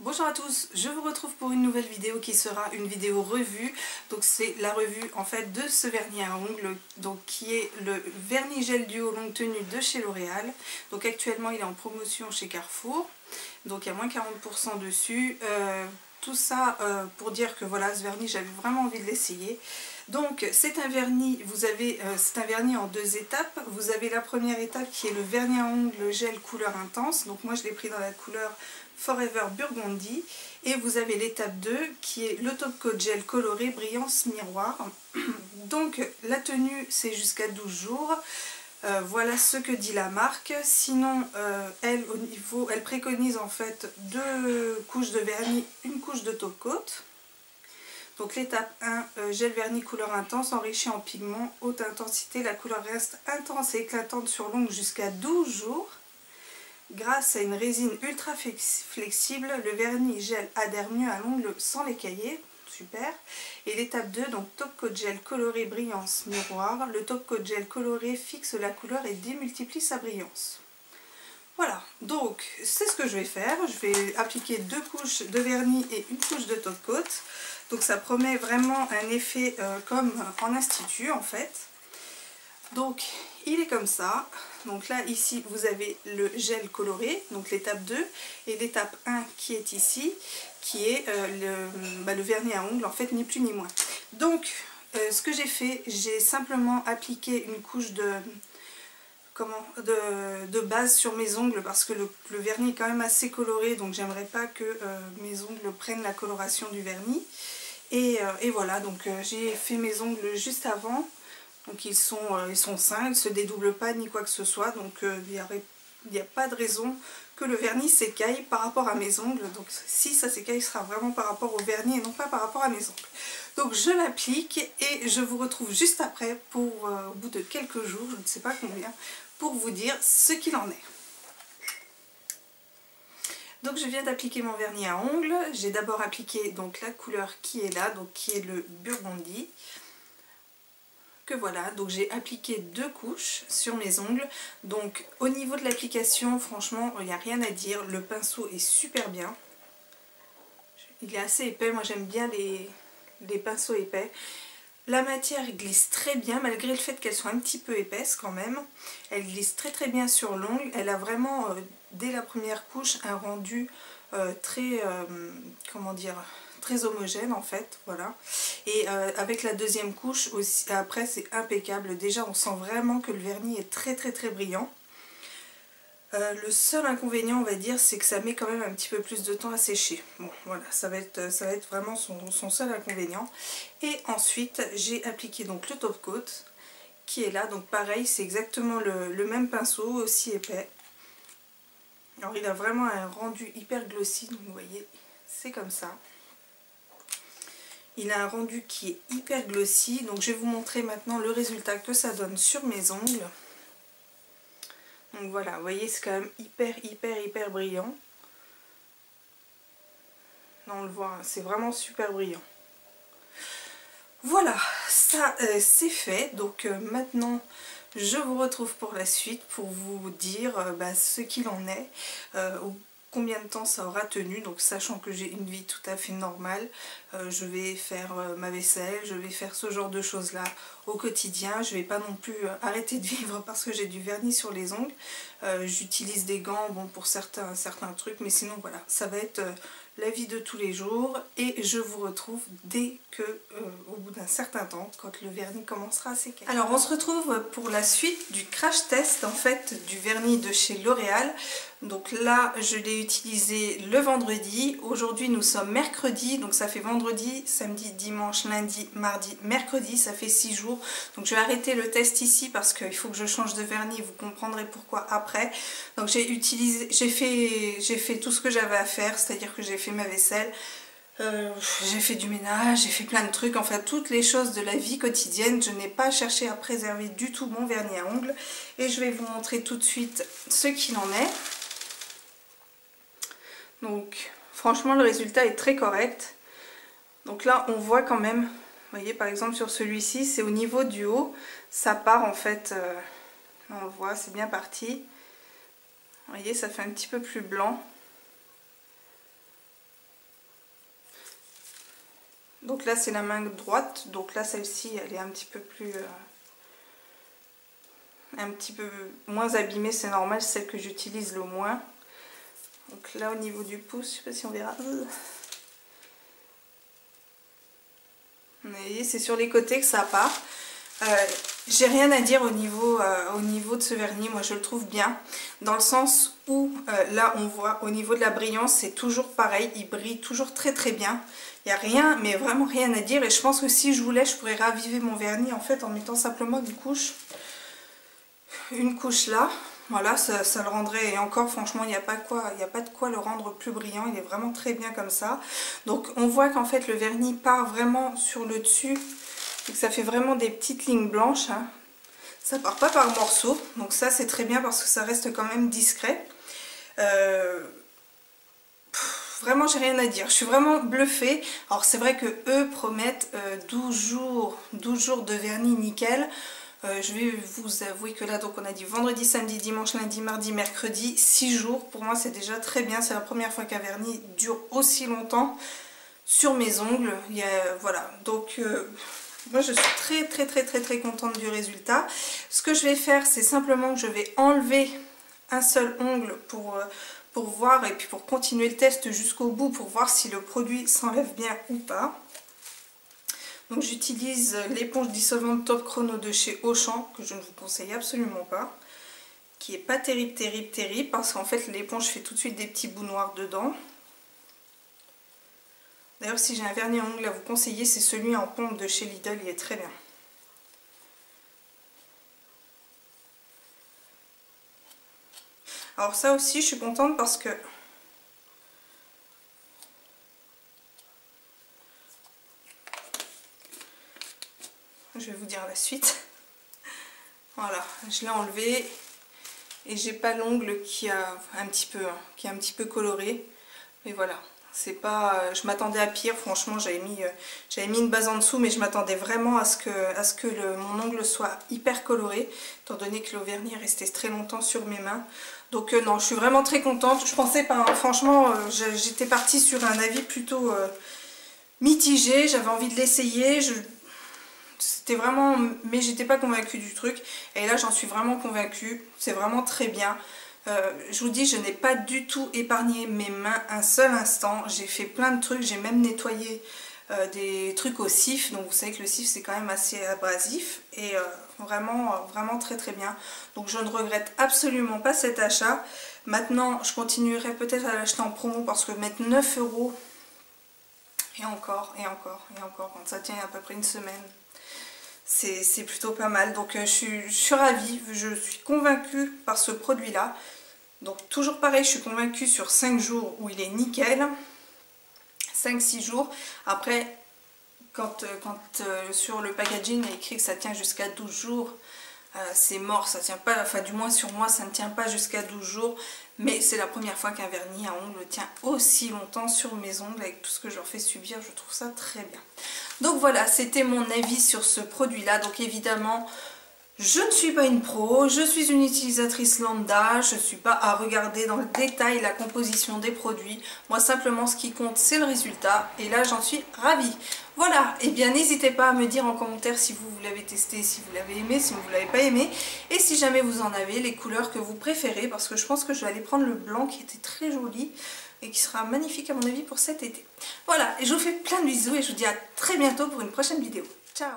Bonjour à tous, je vous retrouve pour une nouvelle vidéo qui sera une vidéo revue. Donc c'est la revue en fait de ce vernis à ongles, donc qui est le vernis gel duo longue tenue de chez L'Oréal. Donc actuellement il est en promotion chez Carrefour, donc il y a moins 40% dessus. Tout ça pour dire que voilà, ce vernis j'avais vraiment envie de l'essayer. Donc c'est un vernis, c'est un vernis en deux étapes. Vous avez la première étape qui est le vernis à ongles gel couleur intense. Donc moi je l'ai pris dans la couleur Forever Burgundy. Et vous avez l'étape 2 qui est le top coat gel coloré brillance miroir. Donc la tenue c'est jusqu'à 12 jours. Voilà ce que dit la marque. Sinon elle préconise en fait 2 couches de vernis, une couche de top coat. Donc l'étape 1, gel vernis couleur intense enrichi en pigments, haute intensité, la couleur reste intense et éclatante sur l'ongle jusqu'à 12 jours. Grâce à une résine ultra flexible, le vernis gel adhère mieux à l'ongle sans l'écailler. Super. Et l'étape 2, donc top coat gel coloré brillance miroir. Le top coat gel coloré fixe la couleur et démultiplie sa brillance. Voilà, donc c'est ce que je vais faire. Je vais appliquer 2 couches de vernis et une couche de top coat. Donc ça promet vraiment un effet comme en institut en fait. Donc il est comme ça. Donc là ici vous avez le gel coloré, donc l'étape 2, et l'étape 1 qui est ici, qui est le vernis à ongles en fait, ni plus ni moins. Donc ce que j'ai fait, j'ai simplement appliqué une couche de base sur mes ongles parce que le vernis est quand même assez coloré, donc j'aimerais pas que mes ongles prennent la coloration du vernis. Et voilà, donc j'ai fait mes ongles juste avant. Donc ils sont sains, ils ne se dédoublent pas ni quoi que ce soit. Donc il n'y a pas de raison que le vernis s'écaille par rapport à mes ongles. Donc si ça s'écaille, ce sera vraiment par rapport au vernis et non pas par rapport à mes ongles. Donc je l'applique et je vous retrouve juste après pour, au bout de quelques jours, je ne sais pas combien, pour vous dire ce qu'il en est. Donc je viens d'appliquer mon vernis à ongles. J'ai d'abord appliqué donc la couleur qui est là, donc qui est le Burgundy. Que voilà, donc j'ai appliqué 2 couches sur mes ongles. Donc au niveau de l'application, franchement, il n'y a rien à dire. Le pinceau est super bien. Il est assez épais, moi j'aime bien les pinceaux épais. La matière glisse très bien, malgré le fait qu'elle soit un petit peu épaisse quand même. Elle glisse très très bien sur l'ongle. Elle a vraiment, dès la première couche, un rendu très, comment dire, très homogène en fait, voilà. Et avec la deuxième couche aussi, après c'est impeccable. Déjà on sent vraiment que le vernis est très très très brillant. Le seul inconvénient on va dire c'est que ça met quand même un petit peu plus de temps à sécher. Bon voilà, ça va être vraiment son seul inconvénient. Et ensuite j'ai appliqué donc le top coat qui est là, donc pareil c'est exactement le même pinceau, aussi épais. Alors il a vraiment un rendu hyper glossy, donc vous voyez c'est comme ça. Il a un rendu qui est hyper glossy, donc je vais vous montrer maintenant le résultat que ça donne sur mes ongles. Donc voilà, vous voyez c'est quand même hyper brillant. Là on le voit, hein, c'est vraiment super brillant. Voilà, ça c'est fait, donc maintenant je vous retrouve pour la suite pour vous dire ce qu'il en est. Combien de temps ça aura tenu, donc sachant que j'ai une vie tout à fait normale, je vais faire ma vaisselle, je vais faire ce genre de choses là au quotidien, je vais pas non plus arrêter de vivre parce que j'ai du vernis sur les ongles, j'utilise des gants bon, pour certains trucs, mais sinon voilà, ça va être la vie de tous les jours et je vous retrouve dès que, au bout d'un certain temps, quand le vernis commencera à sécher. Alors on se retrouve pour la suite du crash test en fait du vernis de chez L'Oréal. Donc là je l'ai utilisé le vendredi, aujourd'hui nous sommes mercredi, donc ça fait vendredi, samedi, dimanche, lundi, mardi, mercredi, ça fait 6 jours. Donc je vais arrêter le test ici parce qu'il faut que je change de vernis, vous comprendrez pourquoi après. Donc j'ai fait tout ce que j'avais à faire, c'est-à-dire que j'ai fait ma vaisselle, j'ai fait du ménage, j'ai fait plein de trucs, enfin toutes les choses de la vie quotidienne. Je n'ai pas cherché à préserver du tout mon vernis à ongles et je vais vous montrer tout de suite ce qu'il en est. Donc franchement le résultat est très correct. Donc là on voit quand même, vous voyez par exemple sur celui-ci c'est au niveau du haut, ça part en fait, on le voit c'est bien parti. Vous voyez ça fait un petit peu plus blanc. Donc là c'est la main droite, donc là celle-ci elle est un petit peu plus... un petit peu moins abîmée, c'est normal, c'est celle que j'utilise le moins. Donc là au niveau du pouce, je sais pas si on verra. Vous voyez, c'est sur les côtés que ça part. J'ai rien à dire au niveau de ce vernis, moi je le trouve bien. Dans le sens où là on voit au niveau de la brillance, c'est toujours pareil, il brille toujours très très bien. Il n'y a rien, mais vraiment rien à dire. Et je pense que si je voulais, je pourrais raviver mon vernis en fait en mettant simplement une couche là. Voilà, ça le rendrait, et encore franchement il n'y a pas de quoi le rendre plus brillant, il est vraiment très bien comme ça. Donc on voit qu'en fait le vernis part vraiment sur le dessus, et que ça fait vraiment des petites lignes blanches, hein. Ça part pas par morceaux, donc ça c'est très bien parce que ça reste quand même discret. Vraiment j'ai rien à dire, je suis vraiment bluffée. Alors c'est vrai que eux promettent 12 jours de vernis nickel. Je vais vous avouer que là donc on a dit vendredi, samedi, dimanche, lundi, mardi, mercredi, 6 jours. Pour moi c'est déjà très bien, c'est la première fois qu'un vernis dure aussi longtemps sur mes ongles. Voilà, donc moi je suis très contente du résultat. Ce que je vais faire c'est simplement que je vais enlever un seul ongle pour voir, et puis pour continuer le test jusqu'au bout pour voir si le produit s'enlève bien ou pas. Donc j'utilise l'éponge dissolvante Top Chrono de chez Auchan, que je ne vous conseille absolument pas, qui est pas terrible, parce qu'en fait l'éponge fait tout de suite des petits bouts noirs dedans. D'ailleurs si j'ai un vernis à ongles à vous conseiller, c'est celui en pompe de chez Lidl, il est très bien. Alors ça aussi je suis contente parce que je vais vous dire la suite. Voilà, je l'ai enlevé et j'ai pas l'ongle qui a un petit peu coloré. Mais voilà, c'est pas, je m'attendais à pire. Franchement, j'avais mis une base en dessous, mais je m'attendais vraiment à ce que mon ongle soit hyper coloré, étant donné que le vernis est resté très longtemps sur mes mains. Donc non, je suis vraiment très contente. Je pensais pas, hein, franchement, j'étais partie sur un avis plutôt mitigé. J'avais envie de l'essayer. C'était vraiment, mais j'étais pas convaincue du truc, et là j'en suis vraiment convaincue, c'est vraiment très bien. Je vous dis, je n'ai pas du tout épargné mes mains un seul instant, j'ai fait plein de trucs, j'ai même nettoyé des trucs au cif, donc vous savez que le cif c'est quand même assez abrasif, et vraiment très bien. Donc je ne regrette absolument pas cet achat. Maintenant je continuerai peut-être à l'acheter en promo parce que mettre 9 €, et encore, quand ça tient à peu près une semaine, c'est plutôt pas mal. Donc je suis ravie, je suis convaincue par ce produit là. Donc toujours pareil, je suis convaincue sur 5 jours où il est nickel, 5-6 jours. Après quand sur le packaging il est écrit que ça tient jusqu'à 12 jours, c'est mort, ça tient pas, enfin du moins sur moi ça ne tient pas jusqu'à 12 jours. Mais c'est la première fois qu'un vernis à ongles tient aussi longtemps sur mes ongles avec tout ce que je leur fais subir, je trouve ça très bien. Donc voilà, c'était mon avis sur ce produit là. Donc évidemment je ne suis pas une pro, je suis une utilisatrice lambda, je ne suis pas à regarder dans le détail la composition des produits. Moi simplement ce qui compte c'est le résultat, et là j'en suis ravie. Voilà, et bien n'hésitez pas à me dire en commentaire si vous l'avez testé, si vous l'avez aimé, si vous ne l'avez pas aimé, et si jamais vous en avez, les couleurs que vous préférez, parce que je pense que je vais aller prendre le blanc qui était très joli et qui sera magnifique à mon avis pour cet été. Voilà, et je vous fais plein de bisous et je vous dis à très bientôt pour une prochaine vidéo. Ciao!